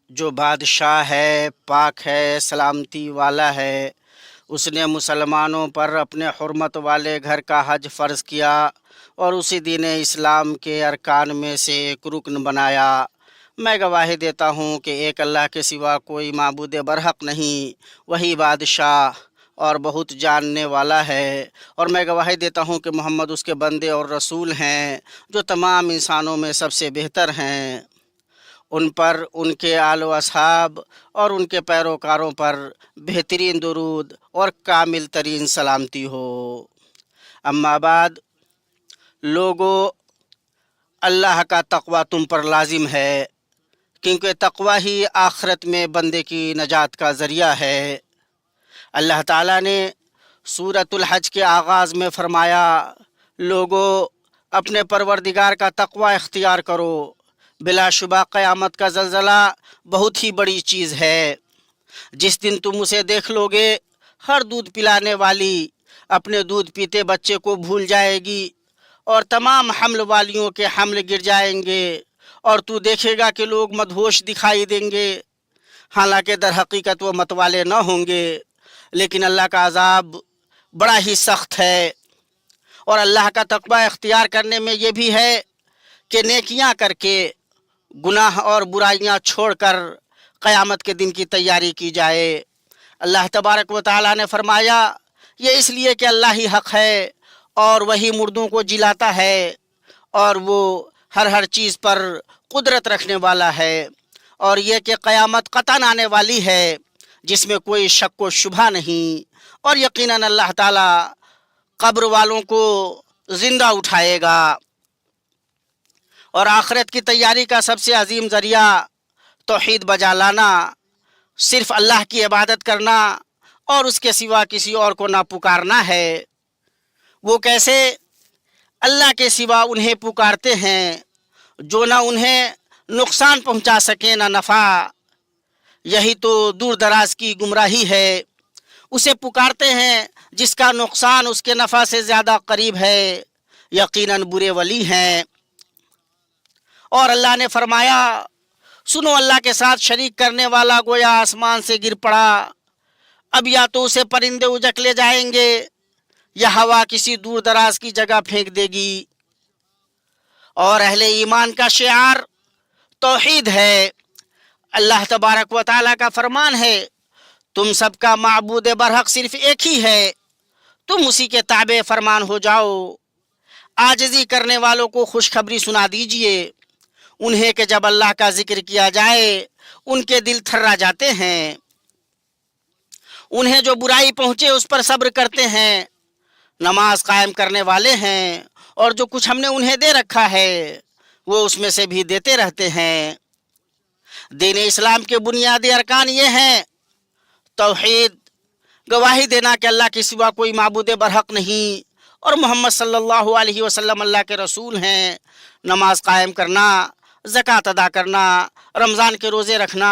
جو بادشاہ ہے، پاک ہے، سلامتی والا ہے، اس نے مسلمانوں پر اپنے حرمت والے گھر کا حج فرض کیا اور اسی دین اسلام کے ارکان میں سے ایک رکن بنایا۔ میں گواہی دیتا ہوں کہ ایک اللہ کے سوا کوئی معبود برحق نہیں، وہی بادشاہ اور بہت جاننے والا ہے، اور میں گواہی دیتا ہوں کہ محمد اس کے بندے اور رسول ہیں، جو تمام انسانوں میں سب سے بہتر ہیں۔ ان پر، ان کے آل و اصحاب اور ان کے پیروکاروں پر بہترین درود اور کامل ترین سلامتی ہو۔ اما بعد، لوگو، اللہ کا تقوی تم پر لازم ہے، کیونکہ تقوی ہی آخرت میں بندے کی نجات کا ذریعہ ہے۔ اللہ تعالیٰ نے سورۃ الحج کے آغاز میں فرمایا، لوگو، اپنے پروردگار کا تقوی اختیار کرو، بلا شبہ قیامت کا زلزلہ بہت ہی بڑی چیز ہے۔ جس دن تم اسے دیکھ لو گے، ہر دودھ پلانے والی اپنے دودھ پیتے بچے کو بھول جائے گی، اور تمام حمل والیوں کے حمل گر جائیں گے، اور تو دیکھے گا کہ لوگ مدہوش دکھائی دیں گے، حالانکہ در حقیقت وہ متوالے نہ ہوں گے۔ لیکن اللہ کا عذاب بڑا ہی سخت ہے، اور اللہ کا تقوی اختیار کرنے میں یہ بھی ہے کہ نیکیاں کر کے گناہ اور برائیاں چھوڑ کر قیامت کے دن کی تیاری کی جائے۔ اللہ تبارک و تعالیٰ نے فرمایا، یہ اس لیے کہ اللہ ہی حق ہے اور وہی مردوں کو جلاتا ہے، اور وہ ہر چیز پر قدرت رکھنے والا ہے، اور یہ کہ قیامت قطعاً آنے والی ہے جس میں کوئی شک و شبہ نہیں، اور یقیناً اللہ تعالیٰ قبر والوں کو زندہ اٹھائے گا۔ اور آخرت کی تیاری کا سب سے عظیم ذریعہ توحید بجا لانا، صرف اللہ کی عبادت کرنا اور اس کے سوا کسی اور کو نہ پکارنا ہے۔ وہ کیسے؟ اللہ کے سوا انہیں پکارتے ہیں جو نہ انہیں نقصان پہنچا سکیں نہ نفع۔ یہی تو دور دراز کی گمراہی ہے۔ اسے پکارتے ہیں جس کا نقصان اس کے نفع سے زیادہ قریب ہے، یقیناً برے ولی ہیں۔ اور اللہ نے فرمایا، سنو، اللہ کے ساتھ شریک کرنے والا گویا آسمان سے گر پڑا، اب یا تو اسے پرندے اجک لے جائیں گے یا ہوا کسی دور دراز کی جگہ پھینک دے گی۔ اور اہل ایمان کا شعار توحید ہے۔ اللہ تبارک و تعالیٰ کا فرمان ہے، تم سب کا معبود برحق صرف ایک ہی ہے، تم اسی کے تابع فرمان ہو جاؤ۔ عاجزی کرنے والوں کو خوشخبری سنا دیجئے، انہیں کہ جب اللہ کا ذکر کیا جائے ان کے دل تھرا جاتے ہیں۔ انہیں جو برائی پہنچے اس پر صبر کرتے ہیں، نماز قائم کرنے والے ہیں، اور جو کچھ ہم نے انہیں دے رکھا ہے وہ اس میں سے بھی دیتے رہتے ہیں۔ دین اسلام کے بنیادی ارکان یہ ہیں: توحید، گواہی دینا کہ اللہ کے سوا کوئی معبود برحق نہیں اور محمد صلی اللہ علیہ وسلم اللہ کے رسول ہیں، نماز قائم کرنا، زکوٰۃ ادا کرنا، رمضان کے روزے رکھنا،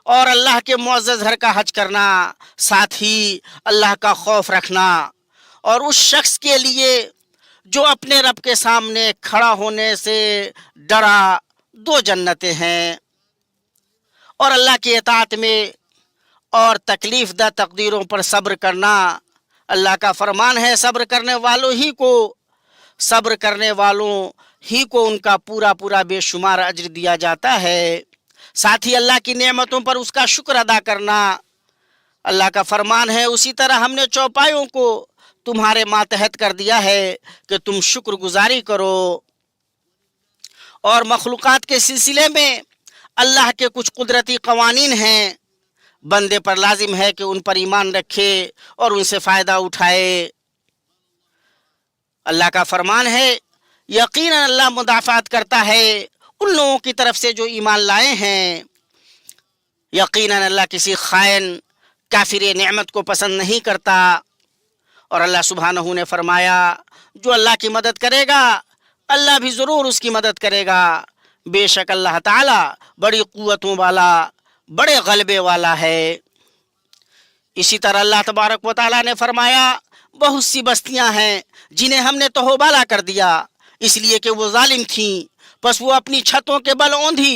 اور اللہ کے معزز گھر کا حج کرنا، ساتھ ہی اللہ کا خوف رکھنا، اور اس شخص کے لیے جو اپنے رب کے سامنے کھڑا ہونے سے ڈرا 2 جنتیں ہیں۔ اور اللہ کی اطاعت میں اور تکلیف دہ تقدیروں پر صبر کرنا، اللہ کا فرمان ہے، صبر کرنے والوں ہی کو ان کا پورا بے شمار اجر دیا جاتا ہے۔ ساتھ ہی اللہ کی نعمتوں پر اس کا شکر ادا کرنا، اللہ کا فرمان ہے، اسی طرح ہم نے چوپایوں کو تمہارے ماتحت کر دیا ہے کہ تم شکر گزاری کرو۔ اور مخلوقات کے سلسلے میں اللہ کے کچھ قدرتی قوانین ہیں، بندے پر لازم ہے کہ ان پر ایمان رکھے اور ان سے فائدہ اٹھائے۔ اللہ کا فرمان ہے، یقیناً اللہ مدافعت کرتا ہے ان لوگوں کی طرف سے جو ایمان لائے ہیں۔ یقیناً اللہ کسی خائن کافر نعمت کو پسند نہیں کرتا۔ اور اللہ سبحانہ نے فرمایا، جو اللہ کی مدد کرے گا اللہ بھی ضرور اس کی مدد کرے گا، بے شک اللہ تعالیٰ بڑی قوتوں والا، بڑے غلبے والا ہے۔ اسی طرح اللہ تبارک و تعالیٰ نے فرمایا، بہت سی بستیاں ہیں جنہیں ہم نے تہوبالا کر دیا اس لیے کہ وہ ظالم تھیں، پس وہ اپنی چھتوں کے بل اوندھی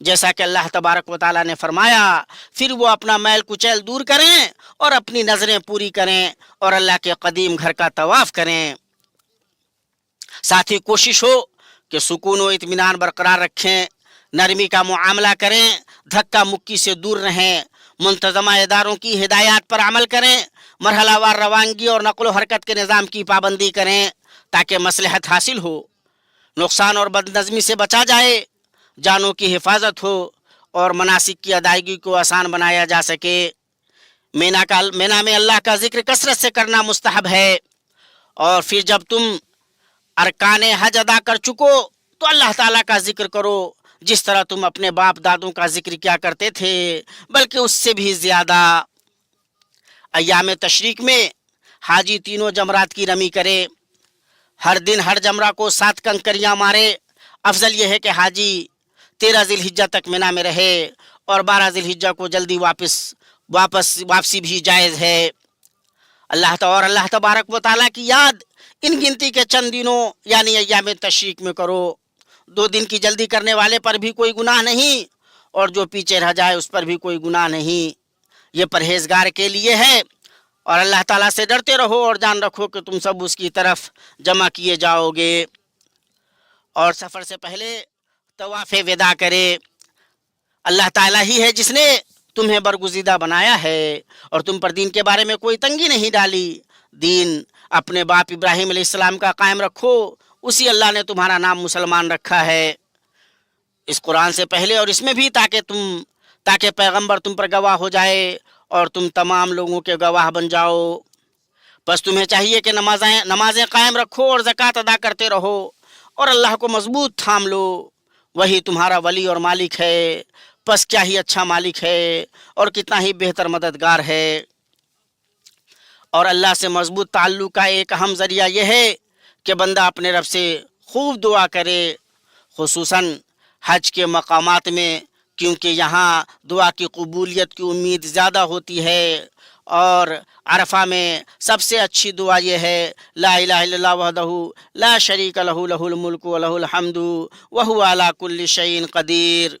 جیسا کہ اللہ تبارک و تعالیٰ نے فرمایا، پھر وہ اپنا میل کچیل دور کریں اور اپنی نظریں پوری کریں اور اللہ کے قدیم گھر کا طواف کریں۔ ساتھ ہی کوشش ہو کہ سکون و اطمینان برقرار رکھیں، نرمی کا معاملہ کریں، دھکا مکی سے دور رہیں، منتظمہ اداروں کی ہدایات پر عمل کریں، مرحلہ وار روانگی اور نقل و حرکت کے نظام کی پابندی کریں تاکہ مصلحت حاصل ہو، نقصان اور بد نظمی سے بچا جائے، جانوں کی حفاظت ہو اور مناسک کی ادائیگی کو آسان بنایا جا سکے۔ مینا میں اللہ کا ذکر کثرت سے کرنا مستحب ہے، اور پھر جب تم ارکان حج ادا کر چکو تو اللہ تعالیٰ کا ذکر کرو جس طرح تم اپنے باپ دادوں کا ذکر کیا کرتے تھے، بلکہ اس سے بھی زیادہ۔ ایام تشریق میں حاجی تینوں جمرات کی رمی کرے، ہر دن ہر جمرہ کو 7 کنکریاں مارے۔ افضل یہ ہے کہ حاجی 13 ذی الحجہ تک مینا میں رہے، اور 12 ذی الحجہ کو جلدی واپسی بھی جائز ہے۔ اللہ تبارک و تعالیٰ کی یاد ان گنتی کے چند دنوں یعنی ایام تشریق میں کرو۔ 2 دن کی جلدی کرنے والے پر بھی کوئی گناہ نہیں، اور جو پیچھے رہ جائے اس پر بھی کوئی گناہ نہیں، یہ پرہیزگار کے لیے ہے۔ اور اللہ تعالیٰ سے ڈرتے رہو اور جان رکھو کہ تم سب اس کی طرف جمع کیے جاؤ گے۔ اور سفر سے پہلے طواف وداع کرے۔ اللہ تعالیٰ ہی ہے جس نے تمہیں برگزیدہ بنایا ہے اور تم پر دین کے بارے میں کوئی تنگی نہیں ڈالی۔ دین اپنے باپ ابراہیم علیہ السلام کا قائم رکھو، اسی اللہ نے تمہارا نام مسلمان رکھا ہے، اس قرآن سے پہلے اور اس میں بھی، تاکہ پیغمبر تم پر گواہ ہو جائے اور تم تمام لوگوں کے گواہ بن جاؤ۔ بس تمہیں چاہیے کہ نمازیں قائم رکھو اور زکوٰۃ ادا کرتے رہو اور اللہ کو مضبوط تھام لو، وہی تمہارا ولی اور مالک ہے۔ پس کیا ہی اچھا مالک ہے اور کتنا ہی بہتر مددگار ہے۔ اور اللہ سے مضبوط تعلق کا ایک اہم ذریعہ یہ ہے کہ بندہ اپنے رب سے خوب دعا کرے، خصوصاً حج کے مقامات میں، کیونکہ یہاں دعا کی قبولیت کی امید زیادہ ہوتی ہے۔ اور عرفہ میں سب سے اچھی دعا یہ ہے، لا الہ الا اللہ وحدہ لا شریک لہ لہ الملک و لہ الحمد وہو علی کل شیء قدیر۔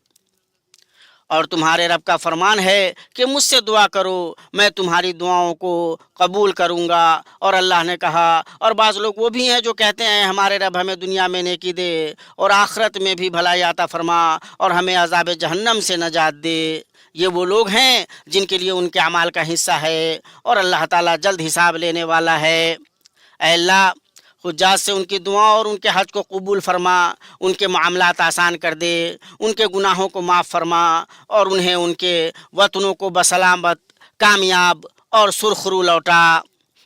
اور تمہارے رب کا فرمان ہے کہ مجھ سے دعا کرو، میں تمہاری دعاؤں کو قبول کروں گا۔ اور اللہ نے کہا، اور بعض لوگ وہ بھی ہیں جو کہتے ہیں ہمارے رب ہمیں دنیا میں نیکی دے اور آخرت میں بھی بھلائی عطا فرما اور ہمیں عذاب جہنم سے نجات دے۔ یہ وہ لوگ ہیں جن کے لیے ان کے اعمال کا حصہ ہے، اور اللہ تعالیٰ جلد حساب لینے والا ہے۔ اے اللہ، حجاج سے ان کی دعا اور ان کے حج کو قبول فرما، ان کے معاملات آسان کر دے، ان کے گناہوں کو معاف فرما اور انہیں ان کے وطنوں کو بسلامت، کامیاب اور سرخرو لوٹا۔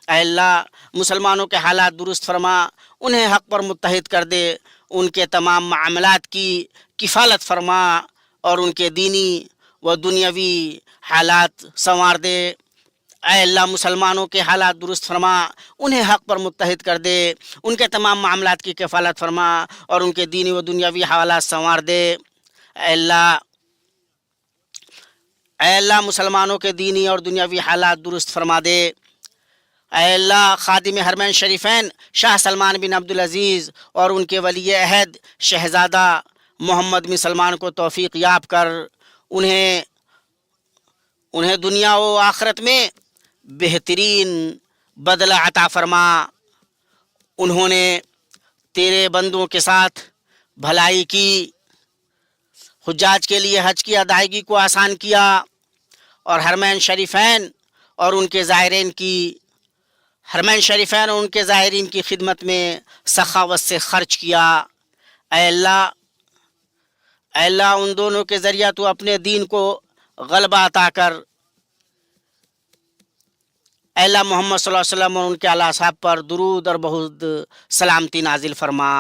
اے اللہ، مسلمانوں کے حالات درست فرما، انہیں حق پر متحد کر دے، ان کے تمام معاملات کی کفالت فرما اور ان کے دینی و دنیاوی حالات سنوار دے۔ اے اللہ، مسلمانوں کے حالات درست فرما، انہیں حق پر متحد کر دے، ان کے تمام معاملات کی کفالت فرما اور ان کے دینی و دنیاوی حالات سنوار دے۔ اے اللہ، مسلمانوں کے دینی اور دنیاوی حالات درست فرما دے۔ اے اللہ، خادم حرمین شریفین شاہ سلمان بن عبدالعزیز اور ان کے ولی عہد شہزادہ محمد بن سلمان کو توفیق یاب کر انہیں دنیا و آخرت میں بہترین بدلہ عطا فرما۔ انہوں نے تیرے بندوں کے ساتھ بھلائی کی، حجاج کے لیے حج کی ادائیگی کو آسان کیا اور حرمین شریفین اور ان کے زائرین کی خدمت میں سخاوت سے خرچ کیا۔ اے اللہ، ان دونوں کے ذریعہ تو اپنے دین کو غلبہ عطا کر۔ اے اللہ، محمد صلی اللہ علیہ وسلم اور ان کے اعلیٰ اصحاب پر درود اور بہت سلامتی نازل فرما۔